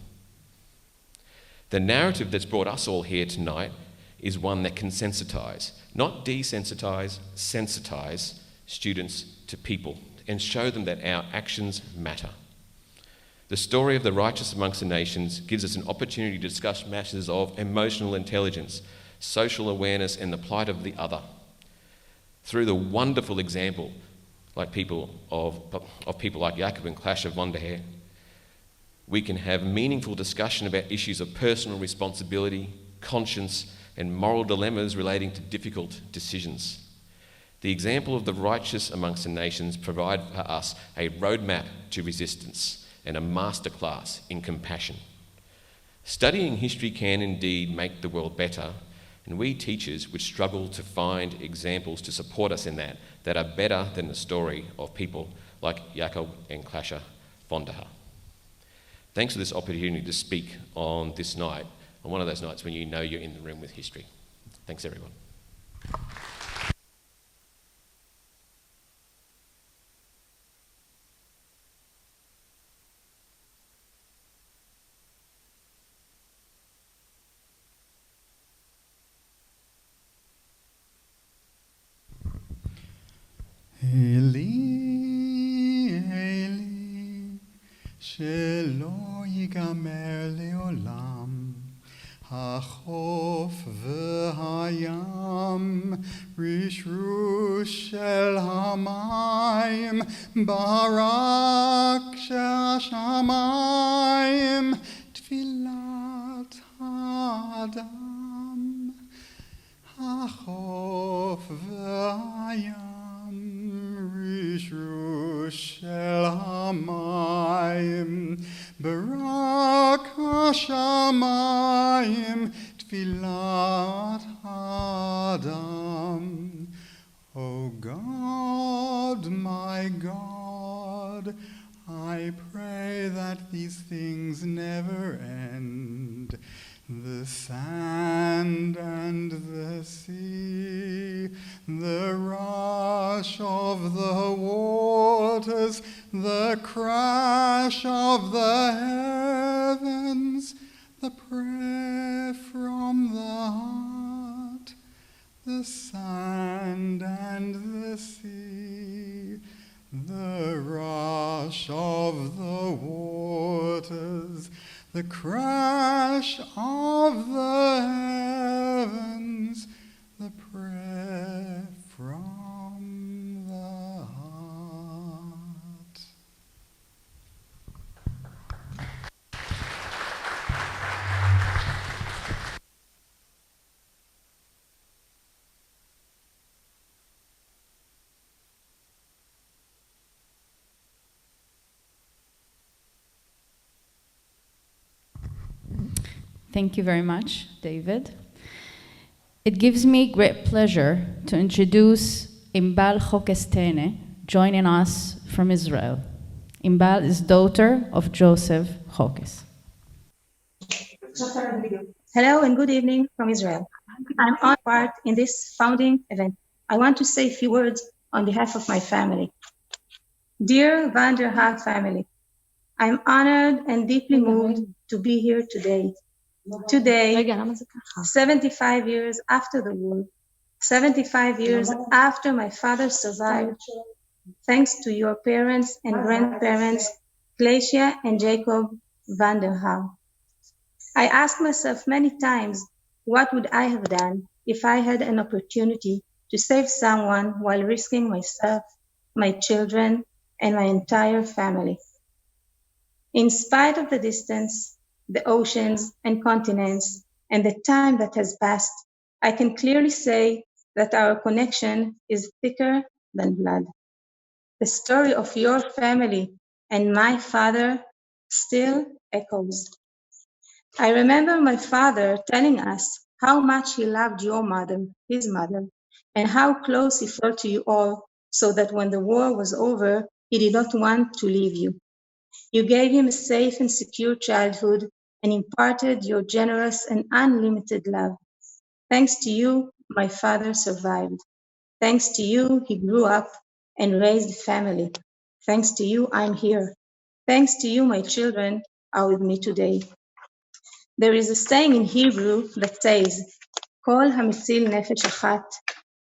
The narrative that's brought us all here tonight is one that can sensitize, not desensitize, sensitize students to people and show them that our actions matter. The story of the righteous amongst the nations gives us an opportunity to discuss matters of emotional intelligence, social awareness, and the plight of the other. Through the wonderful example of people like Jacob and Klaasje von der Haar, we can have meaningful discussion about issues of personal responsibility, conscience, and moral dilemmas relating to difficult decisions. The example of the righteous amongst the nations provide for us a roadmap to resistance and a masterclass in compassion. Studying history can indeed make the world better, and we teachers would struggle to find examples to support us in that are better than the story of people like Jacob and Klaasje von der Haar. Thanks for this opportunity to speak on this night, on one of those nights when you know you're in the room with history. Thanks, everyone. Eli, Eli, shelo yigamer leolam, hachof v'hayam, rishrush shel hamayim, barak shel shamayim, tfilat ha'adam, hachof v'hayam, rishrush shel hamayim, barak hashamayim, tfilat Adam. O God, my God, I pray that these things never end. The sand and the sea, the rush of the waters, the crash of the heavens, the prayer from the heart, the sand and the sea, the rush of the waters, the crash of the heavens, the prayer from the heart. Thank you very much, David. It gives me great pleasure to introduce Imbal Chokestene, joining us from Israel. Imbal is daughter of Joseph Chokes. Hello and good evening from Israel. I'm on part in this founding event. I want to say a few words on behalf of my family. Dear Van der Haar family, I'm honored and deeply moved to be here today. Today, 75 years after the war, 75 years after my father survived, thanks to your parents and grandparents, Klaasje and Jacob van der Haar. I asked myself many times, what would I have done if I had an opportunity to save someone while risking myself, my children, and my entire family. In spite of the distance, the oceans and continents, and the time that has passed, I can clearly say that our connection is thicker than blood. The story of your family and my father still echoes. I remember my father telling us how much he loved your mother, his mother, and how close he felt to you all, so that when the war was over, he did not want to leave you. You gave him a safe and secure childhood and imparted your generous and unlimited love. Thanks to you, my father survived. Thanks to you, he grew up and raised a family. Thanks to you, I'm here. Thanks to you, my children are with me today. There is a saying in Hebrew that says, Kol hamitzil nefesh achat,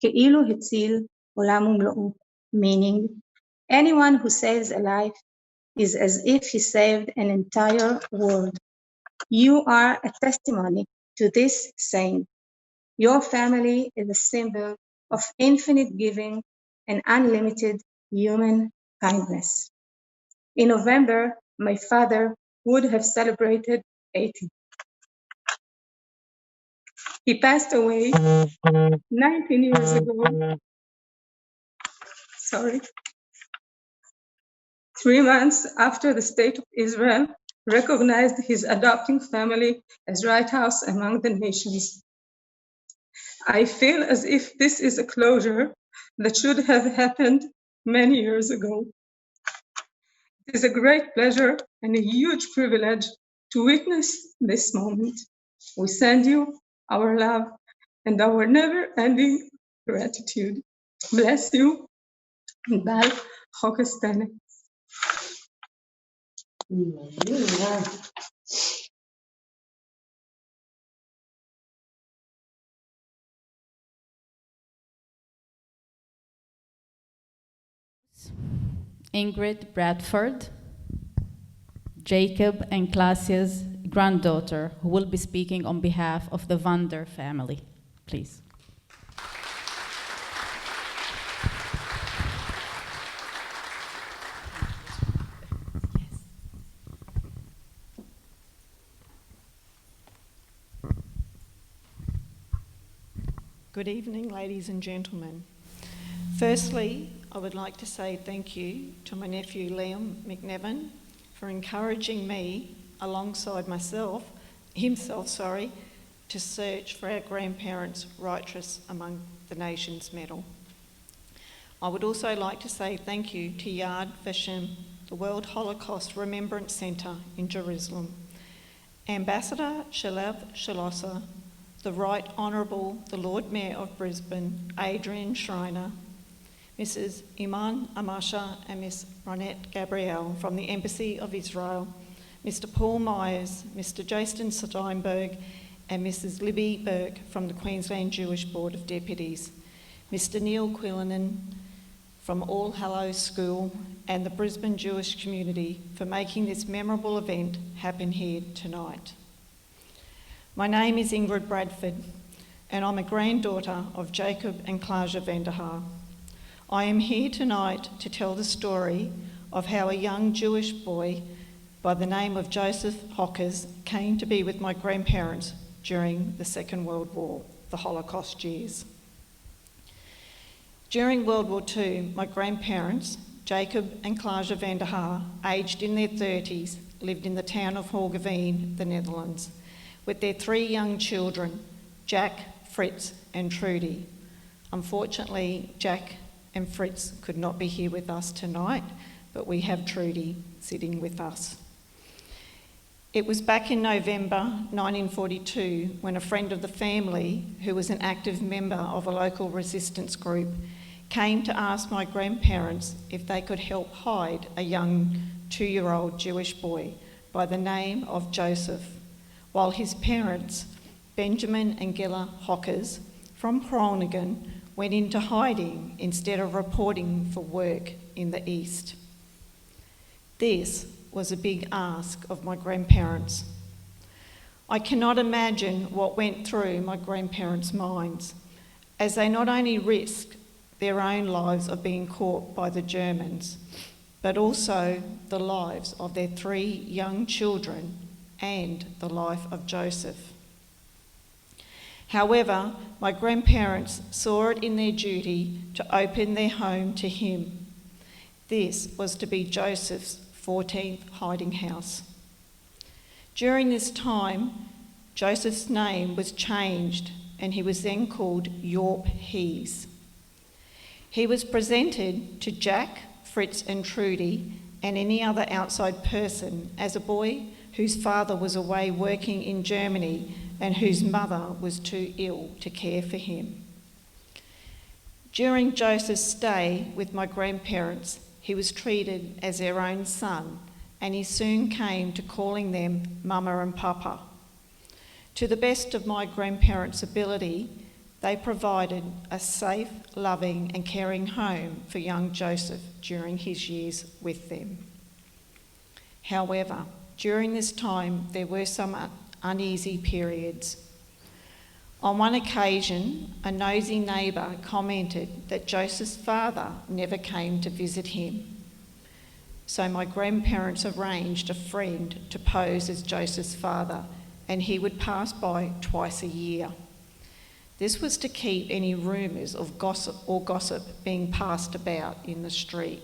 ke'ilu hitzil olam umlo'u, meaning, anyone who saves a life is as if he saved an entire world. You are a testimony to this saying. Your family is a symbol of infinite giving and unlimited human kindness. In November, my father would have celebrated 80. He passed away 19 years ago. 3 months after the State of Israel recognized his adopting family as right house among the nations. I feel as if this is a closure that should have happened many years ago. It is a great pleasure and a huge privilege to witness this moment. We send you our love and our never-ending gratitude. Bless you. Bye. Holocaust Center. Ingrid Bradford, Jacob and Klaasje's granddaughter, who will be speaking on behalf of the Vander family. Please. Good evening, ladies and gentlemen. Firstly, I would like to say thank you to my nephew Liam McNevin for encouraging me, alongside himself, to search for our grandparents' Righteous Among the Nations medal. I would also like to say thank you to Yad Vashem, the World Holocaust Remembrance Center in Jerusalem, Ambassador Shalev Schlosser, the Right Honourable the Lord Mayor of Brisbane, Adrian Schreiner, Mrs. Iman Amasha and Miss Ronette Gabrielle from the Embassy of Israel, Mr. Paul Myers, Mr. Jason Steinberg and Mrs. Libby Burke from the Queensland Jewish Board of Deputies, Mr. Neil Quillinan from All Hallows School and the Brisbane Jewish community for making this memorable event happen here tonight. My name is Ingrid Bradford and I'm a granddaughter of Jacob and Klaasje van der Haar. I am here tonight to tell the story of how a young Jewish boy by the name of Joseph Hockers came to be with my grandparents during the Second World War, the Holocaust years. During World War II, my grandparents, Jacob and Klaasje van der Haar, aged in their 30s, lived in the town of Hogeveen, the Netherlands, with their 3 young children, Jack, Fritz and Trudy. Unfortunately, Jack and Fritz could not be here with us tonight, but we have Trudy sitting with us. It was back in November 1942 when a friend of the family, who was an active member of a local resistance group, came to ask my grandparents if they could help hide a young 2-year-old Jewish boy by the name of Joseph, while his parents, Benjamin and Gilla Hockers from Groningen, went into hiding instead of reporting for work in the East. This was a big ask of my grandparents. I cannot imagine what went through my grandparents' minds, as they not only risked their own lives of being caught by the Germans, but also the lives of their 3 young children and the life of Joseph. However, my grandparents saw it in their duty to open their home to him. This was to be Joseph's 14th hiding house. During this time, Joseph's name was changed and he was then called Yorp Hees. He was presented to Jack, Fritz and Trudy and any other outside person as a boy whose father was away working in Germany and whose mother was too ill to care for him. During Joseph's stay with my grandparents, he was treated as their own son, and he soon came to calling them Mama and Papa. To the best of my grandparents' ability, they provided a safe, loving and caring home for young Joseph during his years with them. However, during this time, there were some uneasy periods. On one occasion, a nosy neighbour commented that Joseph's father never came to visit him. So my grandparents arranged a friend to pose as Joseph's father, and he would pass by twice a year. This was to keep any rumours of gossip being passed about in the street.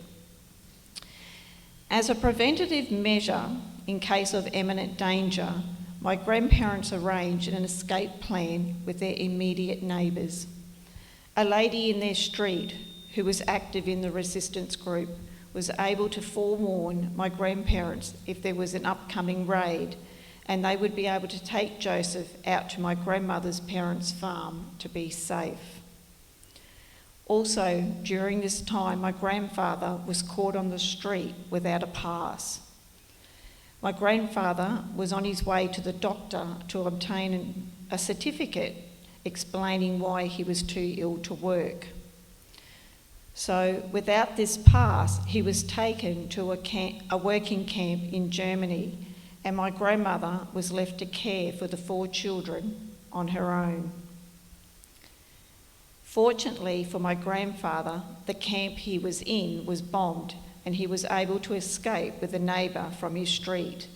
As a preventative measure, in case of imminent danger, my grandparents arranged an escape plan with their immediate neighbours. A lady in their street, who was active in the resistance group, was able to forewarn my grandparents if there was an upcoming raid, and they would be able to take Joseph out to my grandmother's parents' farm to be safe. Also, during this time, my grandfather was caught on the street without a pass. My grandfather was on his way to the doctor to obtain a certificate explaining why he was too ill to work. So without this pass, he was taken to a working camp in Germany, and my grandmother was left to care for the 4 children on her own. Fortunately for my grandfather, the camp he was in was bombed, and he was able to escape with a neighbour from his street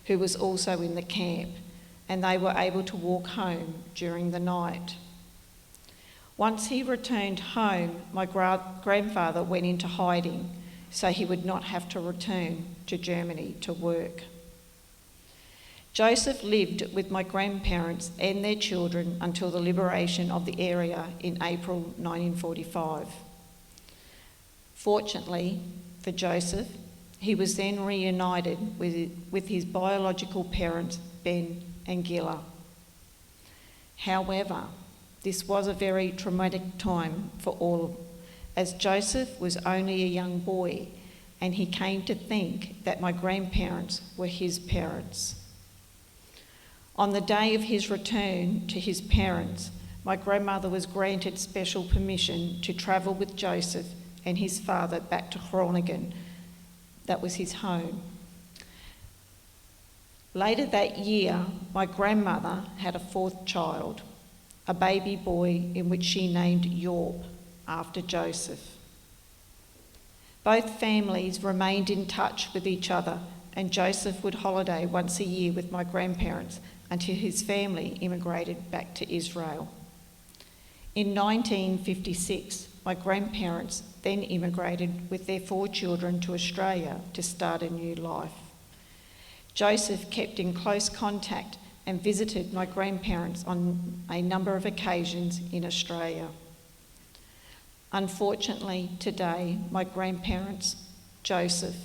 who was also in the camp, and they were able to walk home during the night. Once he returned home, my grandfather went into hiding so he would not have to return to Germany to work. Joseph lived with my grandparents and their children until the liberation of the area in April 1945. Fortunately for Joseph, he was then reunited with his biological parents, Ben and Gilla. However, this was a very traumatic time for all, as Joseph was only a young boy and he came to think that my grandparents were his parents. On the day of his return to his parents, my grandmother was granted special permission to travel with Joseph and his father back to Groningen. That was his home. Later that year, my grandmother had a 4th child, a baby boy in which she named Yorp after Joseph. Both families remained in touch with each other, and Joseph would holiday once a year with my grandparents until his family immigrated back to Israel. In 1956, my grandparents then immigrated with their 4 children to Australia to start a new life. Joseph kept in close contact and visited my grandparents on a number of occasions in Australia. Unfortunately, today, my grandparents, Joseph,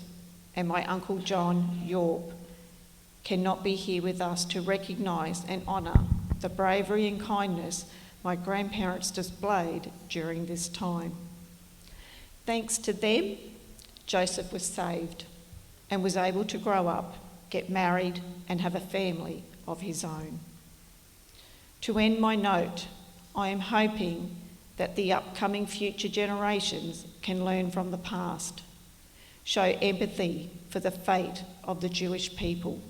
and my Uncle John, Yorp, cannot be here with us to recognise and honour the bravery and kindness my grandparents displayed during this time. Thanks to them, Joseph was saved and was able to grow up, get married, and have a family of his own. To end my note, I am hoping that the upcoming future generations can learn from the past, show empathy for the fate of the Jewish people,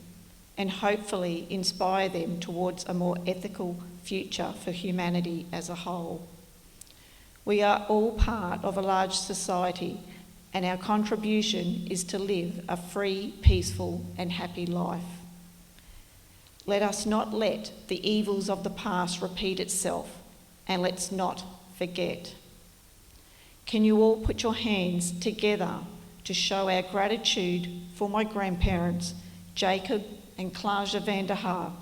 and hopefully inspire them towards a more ethical future for humanity as a whole. We are all part of a large society, and our contribution is to live a free, peaceful and happy life. Let us not let the evils of the past repeat itself, and let's not forget. Can you all put your hands together to show our gratitude for my grandparents, Jacob and Klaasje van der Haar?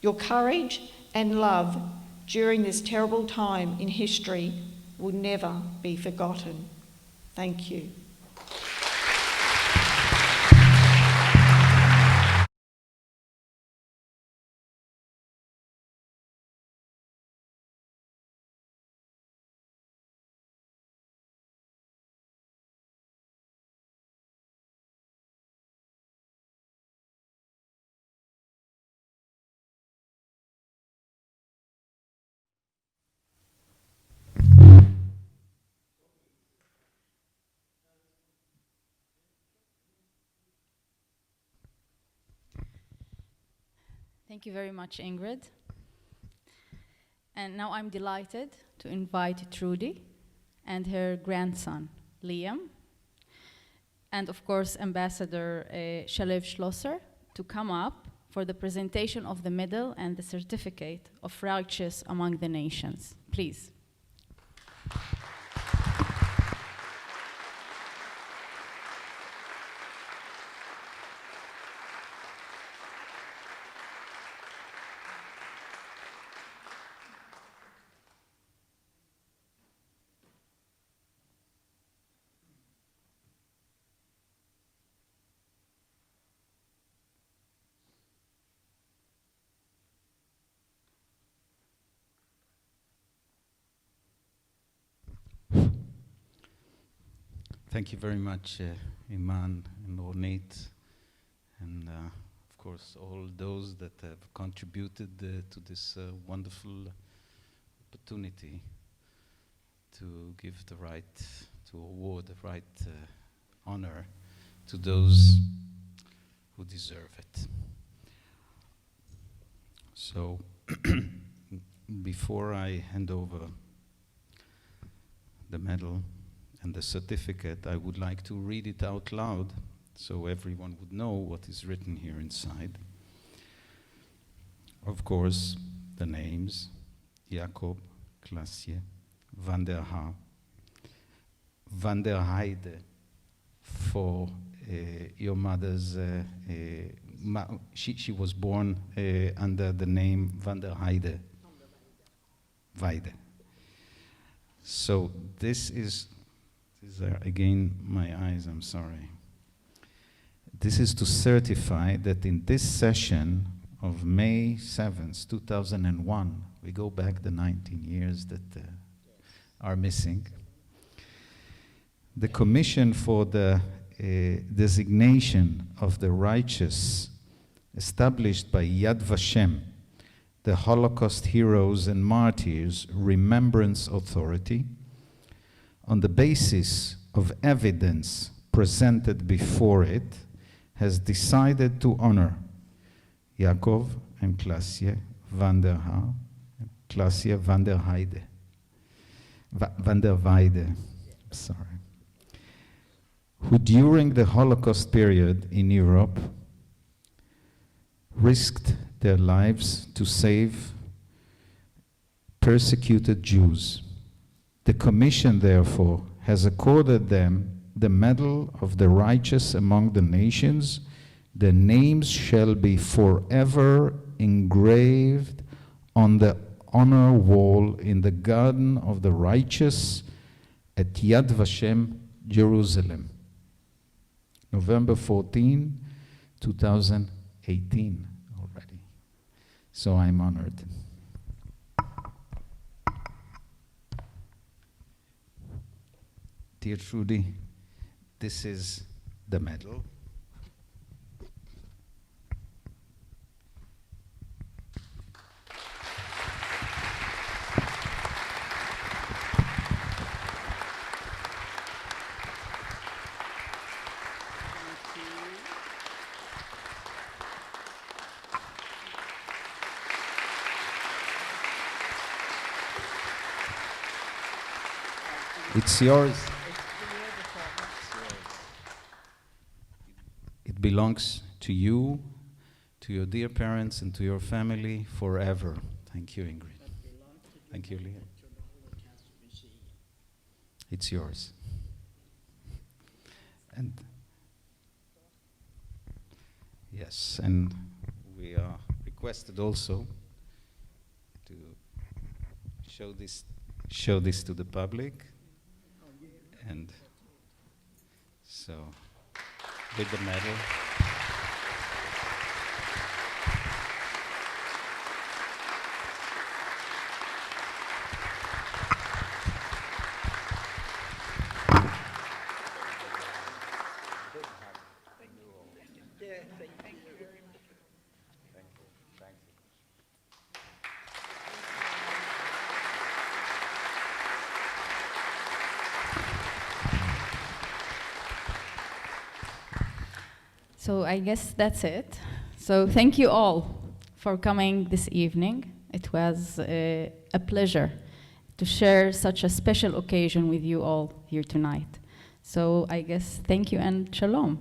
Your courage and love during this terrible time in history will never be forgotten. Thank you. Thank you very much, Ingrid. And now I'm delighted to invite Trudy and her grandson, Liam, and of course, Ambassador Shalev Schlosser, to come up for the presentation of the medal and the certificate of righteous among the nations. Please. Thank you very much, Iman and Ornate, and of course all those that have contributed to this wonderful opportunity to give the right, to award the right honor to those who deserve it. So, before I hand over the medal and the certificate, I would like to read it out loud so everyone would know what is written here inside. Of course, the names, Jacob, Klaasje, van der Haar, van der Heide, for your mother's, she was born under the name van der Heide. Weide. So this is, these are again my eyes, I'm sorry. This is to certify that in this session of May 7th, 2001, we go back the 19 years that are missing, the Commission for the Designation of the Righteous, established by Yad Vashem, the Holocaust Heroes and Martyrs Remembrance Authority, on the basis of evidence presented before it, has decided to honor Jacob and Klaasje van der Haar, Klaasje van der Heide, van der Weide, sorry, who during the Holocaust period in Europe risked their lives to save persecuted Jews. The Commission, therefore, has accorded them the Medal of the Righteous among the Nations. Their names shall be forever engraved on the honor wall in the Garden of the Righteous at Yad Vashem, Jerusalem. November 14, 2018 already. So I'm honored. Dear Trudy, this is the medal. It's yours. belongs to you, to your dear parents, and to your family forever. Thank you, Ingrid. Thank you, Leah. It's yours. And yes, and we are requested also to show this to the public, and so with the medal. So I guess that's it. So thank you all for coming this evening. It was a pleasure to share such a special occasion with you all here tonight. So I guess thank you and shalom.